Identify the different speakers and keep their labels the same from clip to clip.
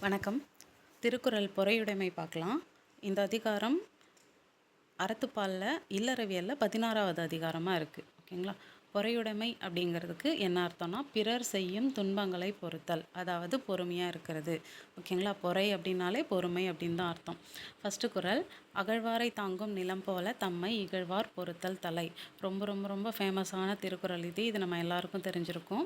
Speaker 1: வணக்கம். திருக்குறள் பொறையுடைமை பார்க்கலாம். இந்த அதிகாரம் அறத்துப்பாலில் இல்லறவியலில் 16வது அதிகாரமாக இருக்குது. ஓகேங்களா? பொறையுடைமை அப்படிங்கிறதுக்கு என்ன அர்த்தம்னா, பிறர் செய்யும் துன்பங்களை பொறுத்தல், அதாவது பொறுமையாக இருக்கிறது. ஓகேங்களா? பொறை அப்படின்னாலே பொறுமை அப்படின்னு தான் அர்த்தம். ஃபஸ்ட்டு குறள், அகழ்வாரை தாங்கும் நிலம் போல தம்மை இகழ்வார் பொறுத்தல் தலை. ரொம்ப ரொம்ப ரொம்ப ஃபேமஸான திருக்குறள் இது நம்ம எல்லாருக்கும் தெரிஞ்சிருக்கும்.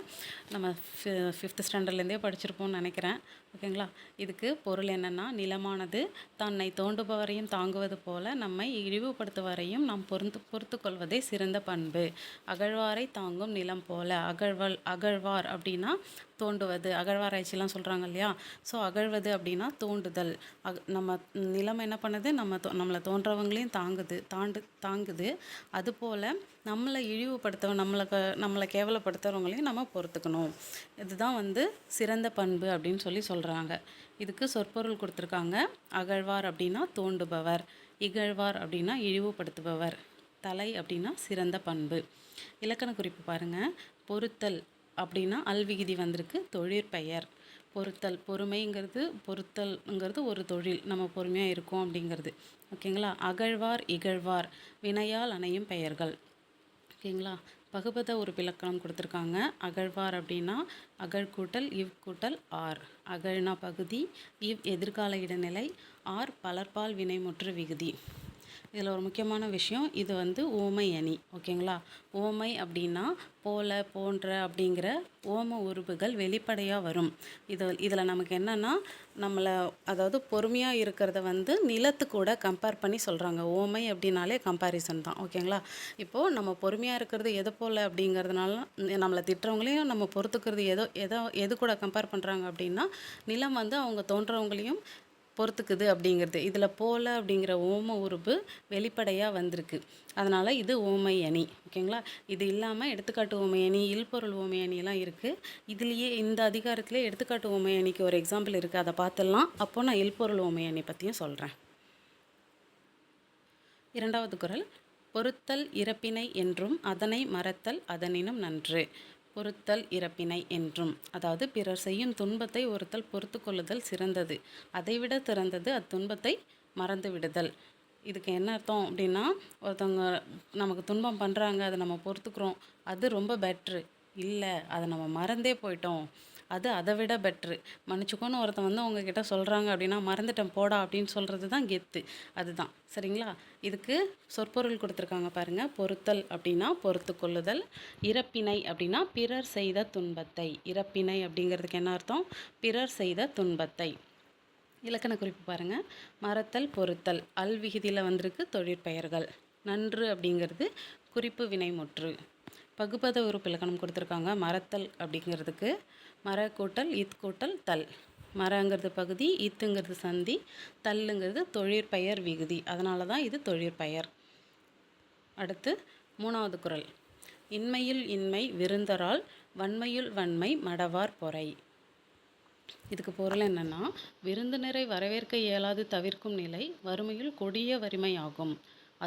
Speaker 1: நம்ம 5th ஸ்டாண்டர்ட்லேருந்தே படிச்சிருப்போம்னு நினைக்கிறேன். ஓகேங்களா? இதுக்கு பொருள் என்னென்னா, நிலமானது தன்னை தோண்டுபவரையும் தாங்குவது போல நம்மை இழிவுபடுத்துவரையும் நாம் பொறுத்து கொள்வதே சிறந்த பண்பு. அகழ்வாரை தாங்கும் நிலம் போல, அகழ்வார் அப்படின்னா தோண்டுவது, அகழ்வாராய்ச்சிலாம் சொல்கிறாங்க இல்லையா? ஸோ அகழ்வது அப்படின்னா தோண்டுதல். நம்ம நிலம் என்ன பண்ணுது, நம்மளை தோன்றவங்களையும் தாங்குது. அதுபோல் நம்மளை நம்மளை கேவலப்படுத்துகிறவங்களையும் நம்ம பொறுத்துக்கணும். இதுதான் சிறந்த பண்பு அப்படின்னு சொல்கிறாங்க. இதுக்கு சொற்பொருள் கொடுத்துருக்காங்க. அகழ்வார் அப்படின்னா தோண்டுபவர், இகழ்வார் அப்படின்னா இழிவுபடுத்துபவர், தலை அப்படின்னா சிறந்த பண்பு. இலக்கண குறிப்பு பாருங்கள். பொறுத்தல் அப்படின்னா அல்விகுதி வந்திருக்கு. தொழிற்பெயர். பொறுத்தல்ங்கிறது ஒரு தொழில், நம்ம பொறுமையாக இருக்கோம் அப்படிங்கிறது. ஓகேங்களா? அகழ்வார் இகழ்வார் வினையால் அணையும் பெயர்கள். ஓகேங்களா? பகுபத ஒரு இலக்கணம் கொடுத்துருக்காங்க. அகழ்வார் அப்படின்னா அகழ் கூட்டல் இவ் கூட்டல் ஆர். அகழ்னா பகுதி, இவ் எதிர்கால இடைநிலை, ஆர் பலர்பால் வினைமுற்று விகுதி. இதில் ஒரு முக்கியமான விஷயம், இது ஓமை அணி. ஓகேங்களா? ஓமை அப்படின்னா போல, போன்ற அப்படிங்கிற ஓம உருபுகள் வெளிப்படையாக வரும். இதில் நமக்கு என்னென்னா, அதாவது பொறுமையாக இருக்கிறத நிலத்து கூட கம்பேர் பண்ணி சொல்கிறாங்க. ஓமை அப்படின்னாலே கம்பேரிசன் தான். ஓகேங்களா? இப்போது நம்ம பொறுமையாக இருக்கிறது எது போல் அப்படிங்கிறதுனால நம்மளை திட்டுறவங்களையும் நம்ம பொறுத்துக்கிறது எது கூட கம்பேர் பண்ணுறாங்க அப்படின்னா, நிலம் அவங்க தோன்றவங்களையும் பொறுத்துக்குது அப்படிங்கிறது. இதில் போல அப்படிங்கிற ஓம உருபு வெளிப்படையாக வந்திருக்கு. அதனால் இது ஓமை அணி. ஓகேங்களா? இது இல்லாமல் எடுத்துக்காட்டு ஓமை அணி, இல்பொருள் ஓமை அணியெல்லாம் இருக்குது. இதுலேயே இந்த அதிகாரத்திலே எடுத்துக்காட்டு ஓமை அணிக்கு ஒரு எக்ஸாம்பிள் இருக்குது, அதை பார்த்துடலாம். அப்போது நான் இல்பொருள் ஓமை அணி பற்றியும் சொல்கிறேன். 2வது குறள், பொறுத்தல் இறப்பினை என்றும் அதனை மறத்தல் அதனினும் நன்று. பொறுத்தல் இறப்பினை என்றும், அதாவது பிறர் செய்யும் துன்பத்தை ஒருத்தல் பொறுத்து கொள்ளுதல் சிறந்தது, அதைவிட சிறந்தது அத்துன்பத்தை மறந்து விடுதல். இதுக்கு என்ன அர்த்தம் அப்படின்னா, ஒருத்தவங்க நமக்கு துன்பம் பண்ணுறாங்க, அதை நம்ம பொறுத்துக்கிறோம், அது ரொம்ப பெட்ரு. இல்லை, அதை நம்ம மறந்தே போயிட்டோம், அது அதை விட பெட்ரு. மன்னிச்சுக்கோன்னு ஒருத்தன் உங்ககிட்ட சொல்கிறாங்க அப்படின்னா, மறந்துட்டேன் போடா அப்படின்னு சொல்கிறது தான் கெத்து. அதுதான். சரிங்களா? இதுக்கு சொற்பொருள் கொடுத்துருக்காங்க பாருங்கள். பொறுத்தல் அப்படின்னா பொறுத்து கொள்ளுதல். இறப்பினை அப்படின்னா பிறர் செய்த துன்பத்தை. இறப்பினை அப்படிங்கிறதுக்கு என்ன அர்த்தம்? பிறர் செய்த துன்பத்தை. இலக்கண குறிப்பு பாருங்கள். மறத்தல், பொறுத்தல் அல்விகுதியில் வந்திருக்கு. தொழிற்பெயர்கள். நன்று அப்படிங்கிறது குறிப்பு வினைமுற்று. பகுபத உறுப்பு இலக்கணம் கொடுத்துருக்காங்க. மறத்தல் அப்படிங்கிறதுக்கு மர கூட்டல் இத் கூட்டல் தல். மரங்கிறது பகுதி, இத்துங்கிறது சந்தி, தல்லுங்கிறது தொழிற்பெயர் விகுதி. அதனால தான் இது தொழிற்பெயர். அடுத்து 3வது குறள், இன்மையுள் இன்மை விருந்தரால் வன்மையுள் வன்மை மடவார் பொறை. இதுக்கு பொருள் என்னென்னா, விருந்தினரை வரவேற்க இயலாது தவிர்க்கும் நிலை வறுமையுள் கொடிய வறுமை ஆகும்.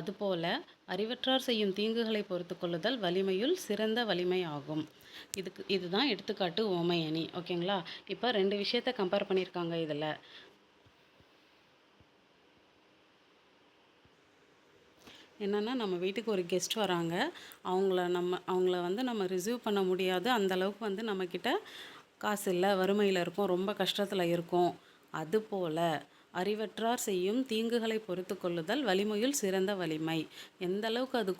Speaker 1: அதுபோல அறிவற்றார் செய்யும் தீங்குகளை பொறுத்து கொள்ளுதல் வலிமையுள் சிறந்த வலிமை ஆகும். இதுதான் எடுத்துக்காட்டு ஓமை அணி. ஓகேங்களா? இப்போ 2 விஷயத்தை கம்பேர் பண்ணியிருக்காங்க. இதில் என்னென்னா, நம்ம வீட்டுக்கு ஒரு கெஸ்ட் வராங்க, அவங்கள நம்ம ரிசீவ் பண்ண முடியாது. அந்தளவுக்கு நம்மக்கிட்ட காசு இல்லை, வறுமையில் இருக்கும், ரொம்ப கஷ்டத்தில் இருக்கும். அதுபோல் அறிவற்றார் செய்யும் தீங்குகளை பொறுத்து கொள்ளுதல் வலிமையுள் சிறந்த வலிமை. எந்த அளவுக்கு அது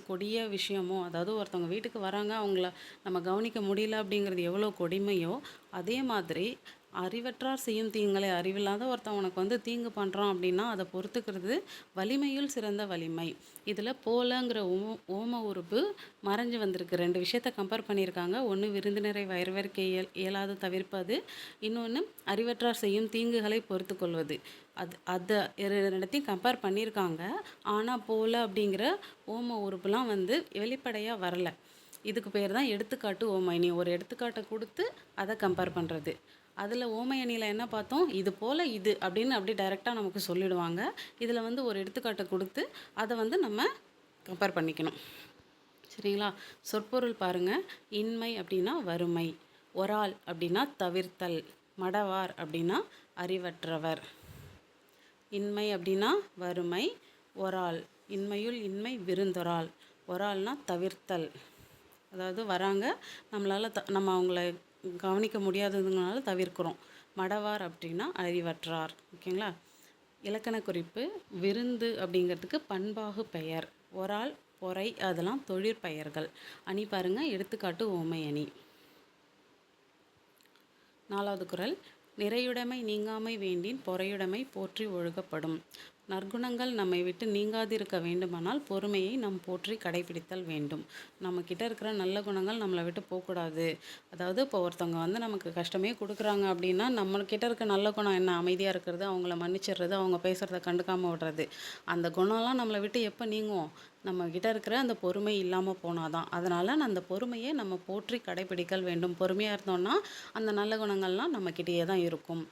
Speaker 1: கொடிய விஷயமோ, அதாவது ஒருத்தவங்க வீட்டுக்கு வராங்க, அவங்கள நம்ம கவனிக்க முடியல அப்படிங்கிறது எவ்வளோ கொடுமையோ, அதே மாதிரி அறிவற்றார் செய்யும் தீங்களை, அறிவில்லாத ஒருத்தன் உனக்கு தீங்கு பண்ணுறான் அப்படின்னா அதை பொறுத்துக்கிறது வலிமையுள் சிறந்த வலிமை. இதில் போலங்கிற ஓம உறுப்பு மறைஞ்சு வந்திருக்கு. 2 விஷயத்தை கம்பேர் பண்ணியிருக்காங்க. ஒன்று விருந்தினரை வரவேற்க இயலாது தவிர்ப்பது, இன்னொன்று அறிவற்றார் செய்யும் தீங்குகளை பொறுத்து கொள்வது. அதை 2த்தையும் கம்பேர் பண்ணியிருக்காங்க. ஆனால் போல அப்படிங்கிற ஓம உறுப்புலாம் வெளிப்படையாக வரலை. இதுக்கு பேர் தான் எடுத்துக்காட்டு ஓமை அணி. ஒரு எடுத்துக்காட்டை கொடுத்து அதை கம்பேர் பண்ணுறது. அதில் ஓமை அணியில் என்ன பார்த்தோம்? இது போல் இது அப்படின்னு அப்படி டைரெக்டாக நமக்கு சொல்லிடுவாங்க. இதில் ஒரு எடுத்துக்காட்டை கொடுத்து அதை நம்ம கம்பேர் பண்ணிக்கணும். சரிங்களா? சொற்பொருள் பாருங்கள். இன்மை அப்படின்னா வறுமை, ஒரால் அப்படின்னா தவிர்த்தல், மடவார் அப்படின்னா அறிவற்றவர். இன்மை அப்படின்னா வறுமை. ஒராள், இன்மையுள் இன்மை விருந்தொராள். ஒராள்னா தவிர்த்தல், அதாவது வராங்க, நம்மளால் நம்ம அவங்கள கவனிக்க முடியாததுனால தவிர்க்கிறோம். மடவார் அப்படின்னா அறிவற்றார். ஓகேங்களா. இலக்கண குறிப்பு: விருந்து அப்படிங்கிறதுக்கு பண்பாகு பெயர். ஒராள், பொறை அதெல்லாம் தொழிற்பெயர்கள். அணி பாருங்க, எடுத்துக்காட்டு ஓமை அணி. 4வது குறள்: நிறையுடைமை நீங்காமை வேண்டின் பொறையுடைமை போற்றி ஒழுகப்படும். நற்குணங்கள் நம்மை விட்டு நீங்காதிருக்க வேண்டுமானால் பொறுமையை நாம் போற்றி கடைபிடித்தல் வேண்டும். நம்மக்கிட்ட இருக்கிற நல்ல குணங்கள் நம்மளை விட்டு போகக்கூடாது. அதாவது இப்போ ஒருத்தவங்க நமக்கு கஷ்டமே கொடுக்குறாங்க அப்படின்னா, நம்மக்கிட்ட இருக்க நல்ல குணம் என்ன? அமைதியாக இருக்கிறது, அவங்கள மன்னிச்சிடுறது, அவங்க பேசுகிறத கண்டுக்காமல் விடுறது. அந்த குணம்லாம் நம்மளை விட்டு எப்போ நீங்கும்? நம்மக்கிட்ட இருக்கிற அந்த பொறுமை இல்லாமல் போனாதான். அதனால் அந்த பொறுமையை நம்ம போற்றி கடைபிடிக்கல் வேண்டும். பொறுமையாக இருந்தோம்னா அந்த நல்ல குணங்கள்லாம் நம்மக்கிட்டேயே தான் இருக்கும்.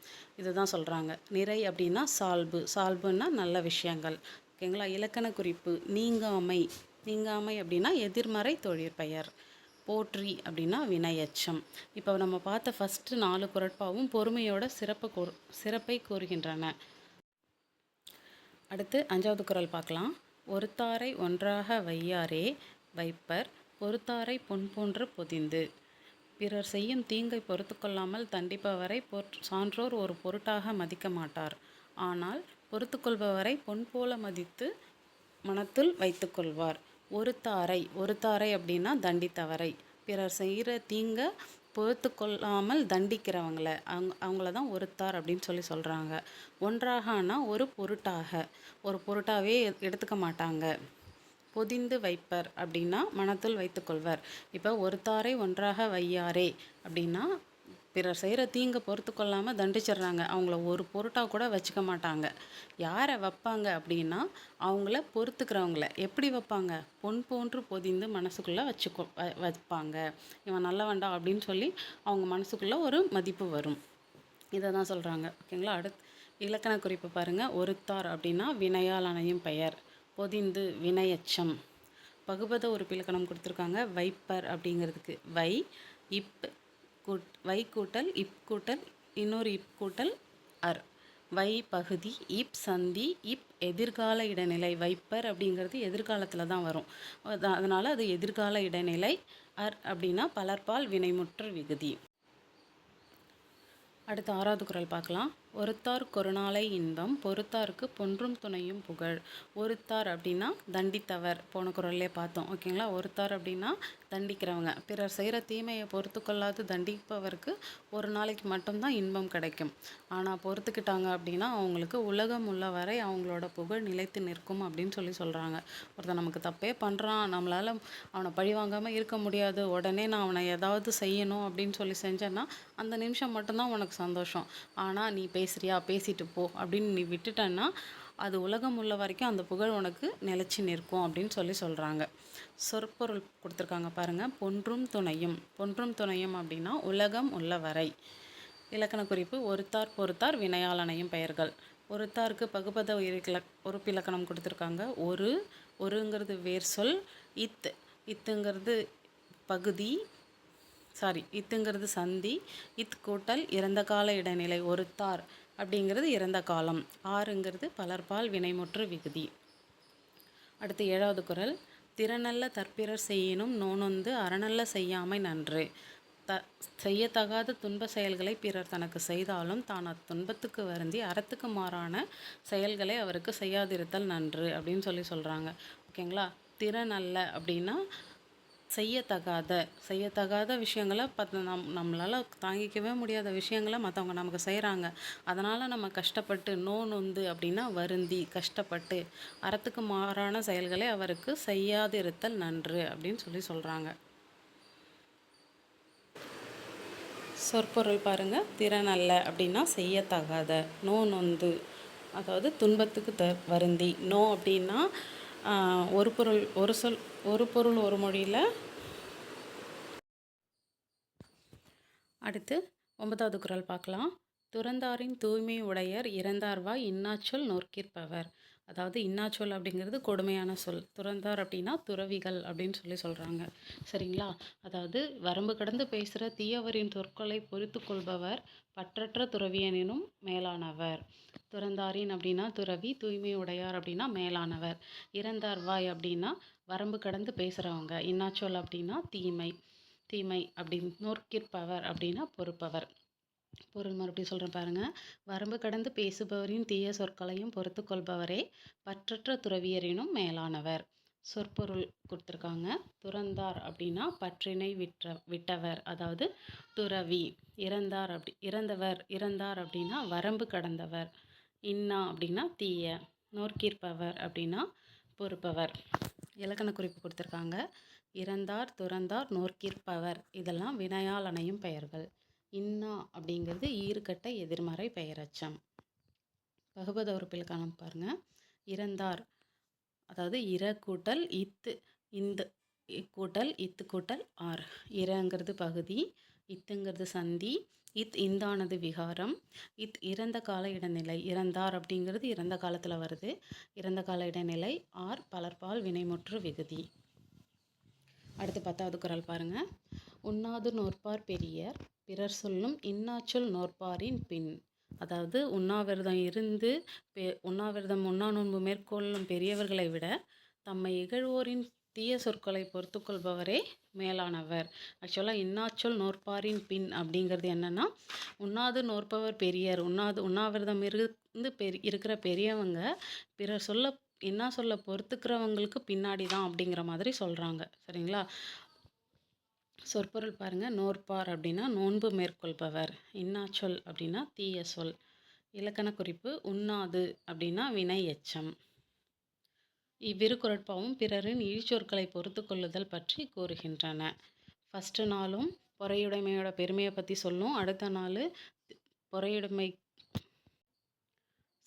Speaker 1: இதுதான் சொல்கிறாங்க. நிறை அப்படின்னா சால்பு. சால்புன்னா நல்ல விஷயங்கள். ஓகேங்களா. இலக்கண குறிப்பு: நீங்காமை. நீங்காமை அப்படின்னா எதிர்மறை தொழிற்பெயர். போற்றி அப்படின்னா வினையச்சம். இப்போ நம்ம பார்த்த ஃபஸ்ட்டு 4 குறட்பாவும் பொறுமையோட சிறப்பை கூறுகின்றன. அடுத்து 5வது குறள் பார்க்கலாம். ஒருத்தாரை ஒன்றாக வையாரே வைப்பர், பொறுத்தாரை பொன் போன்ற பொதிந்து. பிறர் செய்யும் தீங்கை பொறுத்து கொள்ளாமல் தண்டிப்பவரை சான்றோர் ஒரு பொருட்டாக மதிக்க மாட்டார். ஆனால் பொறுத்து கொள்பவரை பொன் போல மதித்து மனத்துள் வைத்து கொள்வார். ஒருத்தாரை அப்படின்னா தண்டித்தவரை. பிறர் செய்கிற தீங்கை பொறுத்து கொள்ளாமல் தண்டிக்கிறவங்கள அவங்கள தான் ஒருத்தார் அப்படின்னு சொல்கிறாங்க. ஒன்றாகனா ஒரு பொருட்டாகவே எடுத்துக்க மாட்டாங்க. பொதிந்து வைப்பர் அப்படின்னா மனத்துள் வைத்துக்கொள்வர். இப்போ ஒருத்தாரை ஒன்றாக வையாரே அப்படின்னா பிறர் செய்கிற தீங்கை பொறுத்து கொள்ளாமல் தண்டிச்சிடுறாங்க. அவங்கள ஒரு பொருட்டாக கூட வச்சுக்க மாட்டாங்க. யாரை வைப்பாங்க அப்படின்னா அவங்கள பொறுத்துக்கிறவங்கள. எப்படி வைப்பாங்க? பொன் போன்று பொதிந்து மனசுக்குள்ளே வைப்பாங்க. இவன் நல்லவன்டா அப்படின்னு சொல்லி அவங்க மனசுக்குள்ளே ஒரு மதிப்பு வரும். இதை தான் சொல்கிறாங்க. ஓகேங்களா. இலக்கண குறிப்பு பாருங்கள். ஒருத்தார் அப்படின்னா வினையால் அணையும் பெயர். பொதிந்து வினையச்சம். பகுபத உறுப்பிலக்கணம் கொடுத்துருக்காங்க. வைப்பர் அப்படிங்கிறதுக்கு வை கூட்டல் இப் கூட்டல் இன்னொரு இப் கூட்டல் அர். வை பகுதி, இப் சந்தி, இப் எதிர்கால இடைநிலை. வைப்பர் அப்படிங்கிறது எதிர்காலத்தில் தான் வரும். அதனால் அது எதிர்கால இடைநிலை. அர் அப்படின்னா பலர்பால் வினைமுற்று விகுதி. அடுத்து 6வது குறள் பார்க்கலாம். ஒருத்தார் கொருநாளை இன்பம், பொறுத்தாருக்கு பொன்றும் துணையும் புகழ். ஒருத்தார் அப்படின்னா தண்டித்தவர். போன குறள்லே பார்த்தோம். ஓகேங்களா. ஒருத்தார் அப்படின்னா தண்டிக்கிறவங்க. பிறர் செய்கிற தீமையை பொறுத்து கொள்ளாது தண்டிப்பவருக்கு ஒரு நாளைக்கு மட்டும்தான் இன்பம் கிடைக்கும். ஆனால் பொறுத்துக்கிட்டாங்க அப்படின்னா அவங்களுக்கு உலகம் உள்ள வரை அவங்களோட புகழ் நிலைத்து நிற்கும் அப்படின்னு சொல்கிறாங்க. ஒருத்தன் நமக்கு தப்பே பண்ணுறான், நம்மளால் அவனை பழி வாங்காமல் இருக்க முடியாது, உடனே நான் அவனை ஏதாவது செய்யணும் அப்படின்னு செஞ்சேன்னா அந்த நிமிஷம் மட்டும்தான் உனக்கு சந்தோஷம். ஆனால் நீ பேசுறியா, பேசிட்டு போ அப்படின்னு நீ விட்டுட்டன்னா அது உலகம் உள்ள வரைக்கும் அந்த புகழ் உனக்கு நிலச்சி நிற்கும் அப்படின்னு சொல்கிறாங்க. சொற்பொருள் கொடுத்துருக்காங்க பாருங்கள். பொன்றும் துணையும். பொன்றும் துணையும் அப்படின்னா உலகம் உள்ள வரை. இலக்கண குறிப்பு: ஒருத்தார் பொறுத்தார் வினையாளனையும் பெயர்கள். ஒருத்தாருக்கு பகுபத உறுப்பிலக்கணம் கொடுத்துருக்காங்க. ஒருங்கிறது வேர் சொல். இத்துங்கிறது பகுதி, இத்துங்கிறது சந்தி. கூட்டல் இறந்த கால இடைநிலை. ஒருத்தார் அப்படிங்கிறது இறந்த காலம். ஆறுங்கிறது பலர்பால் வினைமுற்று விகுதி. அடுத்து 7வது குறள். திறனல்ல தற்பிறர் செய்யினும் நோனொந்து அறநல்ல செய்யாமை நன்று. செய்யத்தகாத துன்ப செயல்களை பிறர் தனக்கு செய்தாலும் தான் அத்துன்பத்துக்கு வருந்தி அறத்துக்கு மாறான செயல்களை அவருக்கு செய்யாதிருத்தல் நன்று அப்படின்னு சொல்கிறாங்க. ஓகேங்களா. திறனல்ல அப்படின்னா செய்யத்தகாத விஷயங்களை நம்மளால் தாங்கிக்கவே முடியாத விஷயங்களை மற்றவங்க நமக்கு செய்கிறாங்க. அதனால் நம்ம கஷ்டப்பட்டு நொந்து அப்படின்னா வருந்தி கஷ்டப்பட்டு அறத்துக்கு மாறான செயல்களை அவருக்கு செய்யாதிருத்தல் நன்று அப்படின்னு சொல்கிறாங்க. சொற்பொருள் பாருங்கள். திறனல்ல அப்படின்னா செய்யத்தகாத. நொந்து அதாவது துன்பத்துக்கு வருந்தி. நோ அப்படின்னா ஒரு பொருள் ஒரு மொழியில். அடுத்து 9வது குறள் பார்க்கலாம். துறந்தாரின் தூய்மை உடையர் இறந்தார்வாய் இன்னாச்சொல் நோற்கிற்பவர். அதாவது இன்னாச்சொல் அப்படிங்கிறது கொடுமையான சொல். துறந்தார் அப்படின்னா துறவிகள் அப்படின்னு சொல்கிறாங்க. சரிங்களா? அதாவது வரம்பு கடந்து பேசுகிற தீயவரின் சொற்களை பொறுத்து கொள்பவர் பற்றற்ற துறவியனினும் மேலானவர். துறந்தாரின் அப்படின்னா துறவி, தூய்மை உடையார் அப்படின்னா மேலானவர். இறந்தார்வாய் அப்படின்னா வரம்பு கடந்து பேசுகிறவங்க. இன்னாச்சொல் அப்படின்னா தீமை. தீமை அப்படின்னு நோர்க்கிற்பவர் அப்படின்னா பொறுப்பவர். பொருள் மறுபடியும் சொல்கிறேன் பாருங்க. வரம்பு கடந்து பேசுபவரின் தீய சொற்களையும் பொறுத்து கொள்பவரே பற்றற்ற துறவியரினும் மேலானவர். சொற்பொருள் கொடுத்துருக்காங்க. துறந்தார் அப்படின்னா பற்றினை விட்டவர், அதாவது துறவி. இறந்தார் அப்படின்னா வரம்பு கடந்தவர். இன்னா அப்படின்னா தீய. நோர்க்கிற்பவர் அப்படின்னா பொறுப்பவர். இலக்கண குறிப்பு கொடுத்துருக்காங்க. இறந்தார், துறந்தார், நோர்க்கிற்பவர் இதெல்லாம் வினையால் அணையும் பெயர்கள். இன்னா அப்படிங்கிறது ஈறுகட்ட எதிர்மறை பெயரச்சம். பகுபத உறுப்பிலுக்கான பாருங்க. இறந்தார் அதாவது இர கூட்டல் இத்து, இந்த கூட்டல் இத்து கூட்டல் ஆர். இரங்கிறது பகுதி, இத்துங்கிறது சந்தி, இந்தானது விகாரம். இறந்த கால இடைநிலை. இறந்தார் அப்படிங்கிறது இறந்த காலத்தில் வருது. இறந்த கால இடைநிலை. ஆர் பலர்பால் வினைமுற்று விகுதி. அடுத்து 10வது குறள் பாருங்க. உண்ணாது நோற்பார் பெரியர், பிறர் சொல்லும் இன்னாச்சொல் நோற்பாரின் பின். அதாவது உண்ணாவிரதம் இருந்து உண்ணாவிரதம் உண்ணா நோன்பு மேற்கொள்ளும் பெரியவர்களை விட தம்மை இகழ்வோரின் தீய சொற்களை பொறுத்து கொள்பவரே மேலானவர். ஆக்சுவலாக இன்னாச்சொல் நோற்பாரின் பின் அப்படிங்கிறது என்னென்னா, உண்ணாது நோற்பவர் பெரியர். உண்ணாவிரதம் இருந்து இருக்கிற பெரியவங்க பிறர் சொல்ல இன்னா சொல்ல பொறுத்துக்கிறவங்களுக்கு பின்னாடி தான் அப்படிங்கிற மாதிரி சொல்கிறாங்க. சரிங்களா? சொற்பொருள் பாருங்கள். நோற்பார் அப்படின்னா நோன்பு மேற்கொள்பவர். இன்னாச்சொல் அப்படின்னா தீய சொல். இலக்கண குறிப்பு உண்ணாது அப்படின்னா வினை எச்சம். இவ்விரு குறட்பாவும் பிறரின் இழிச்சொற்களை பொறுத்து கொள்ளுதல் பற்றி கூறுகின்றன. ஃபஸ்ட்டு நாளும் பொறையுடைமையோட பெருமையை பற்றி சொல்லும். அடுத்த நாள் பொறையுடைமை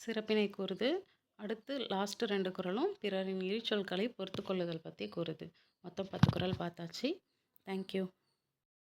Speaker 1: சிறப்பினை கூறுது. அடுத்து லாஸ்ட்டு 2 குறளும் பிறரின் இழிச்சொற்களை பொறுத்து கொள்ளுதல் பற்றி கூறுது. மொத்தம் 10 குறள் பார்த்தாச்சு. தேங்க்யூ.